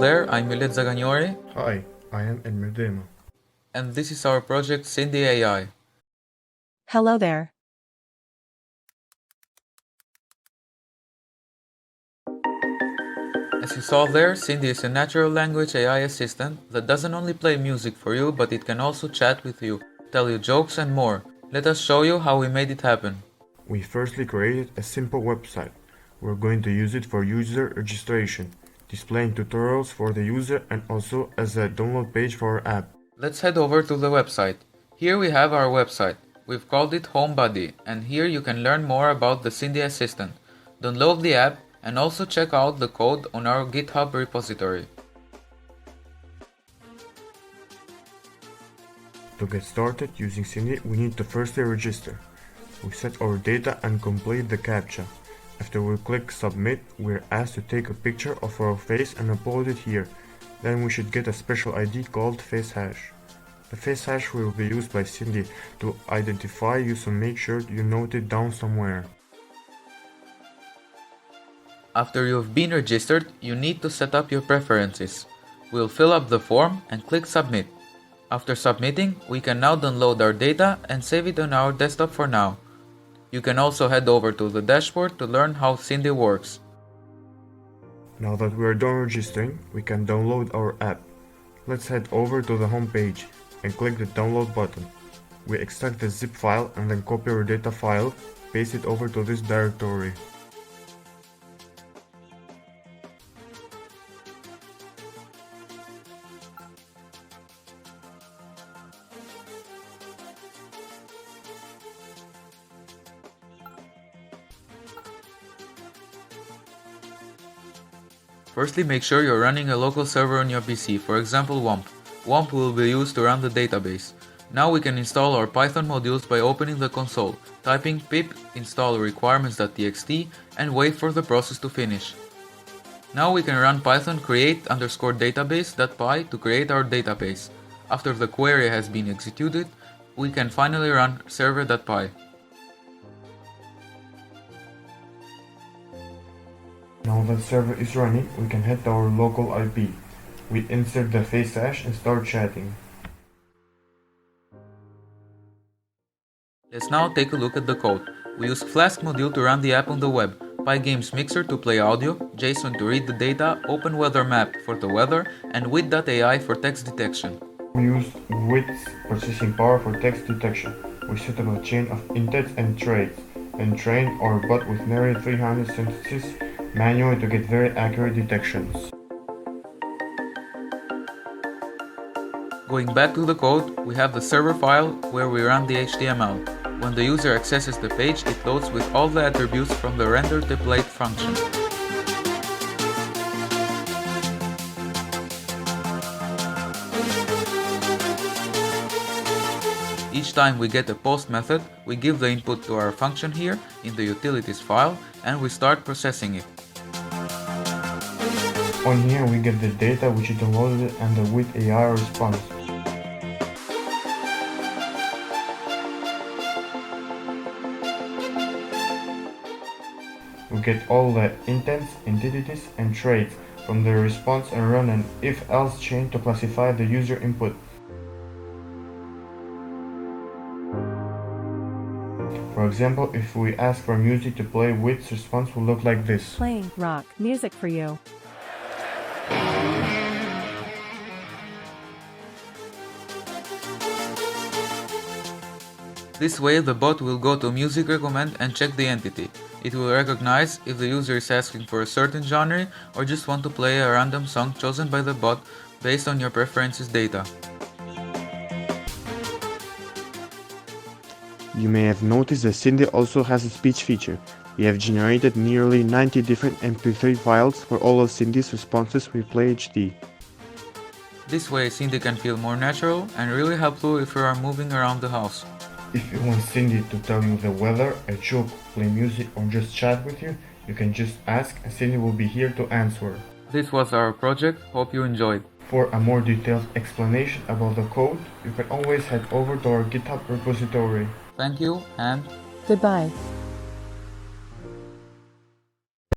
there, I'm Zaganjori, Hi, I am Elmer Dema. and this is our project SindiAI. Hello there. As you saw there, Sindi is a natural language AI assistant that doesn't only play music for you, but it can also chat with you, tell you jokes and more. Let us show you how we made it happen. We firstly created a simple website. We're going to use it for user registration, displaying tutorials for the user and also as a download page for our app. Let's head over to the website. Here we have our website. We've called it HomeBuddy, and here you can learn more about the Sindi assistant. Download the app and also check out the code on our GitHub repository. To get started using Sindi, we need to firstly register. We set our data and complete the CAPTCHA. After we click submit, we're asked to take a picture of our face and upload it here. Then we should get a special ID called face hash. The face hash will be used by Sindi to identify you, so make sure you note it down somewhere. After you've been registered, you need to set up your preferences. We'll fill up the form and click submit. After submitting, we can now download our data and save it on our desktop for now. You can also head over to the dashboard to learn how Sindi works. Now that we are done registering, we can download our app. Let's head over to the home page and click the download button. We extract the zip file and then copy our data file, paste it over to this directory. Firstly, make sure you're running a local server on your PC, for example WAMP. WAMP will be used to run the database. Now we can install our Python modules by opening the console, typing pip install requirements.txt and wait for the process to finish. Now we can run python create_database.py to create our database. After the query has been executed, we can finally run server.py. Now that server is running, we can head to our local IP. We insert the face hash and start chatting. Let's now take a look at the code. We use Flask module to run the app on the web, Pygames Mixer to play audio, JSON to read the data, Open Weather Map for the weather, and Wit.ai for text detection. We use Wit's processing power for text detection. We set up a chain of intents and traits, and train our bot with nearly 300 sentences manually to get very accurate detections. Going back to the code, we have the server file where we run the HTML. When the user accesses the page, it loads with all the attributes from the render template function. Each time we get a post method, we give the input to our function here in the utilities file and we start processing it. On here we get the data which is downloaded and the Wit AI response. We get all the intents, entities and traits from the response and run an if-else chain to classify the user input. For example, if we ask for music to play, Wit's response will look like this. Playing rock music for you. This way the bot will go to music recommend and check the entity. It will recognize if the user is asking for a certain genre or just want to play a random song chosen by the bot based on your preferences data. You may have noticed that Sindi also has a speech feature. We have generated nearly 90 different MP3 files for all of Sindi's responses with Play HD. This way Sindi can feel more natural and really help you if you are moving around the house. If you want Sindi to tell you the weather, a joke, play music or just chat with you, you can just ask and Sindi will be here to answer. This was our project, hope you enjoyed. For a more detailed explanation about the code, you can always head over to our GitHub repository. Thank you and Goodbye.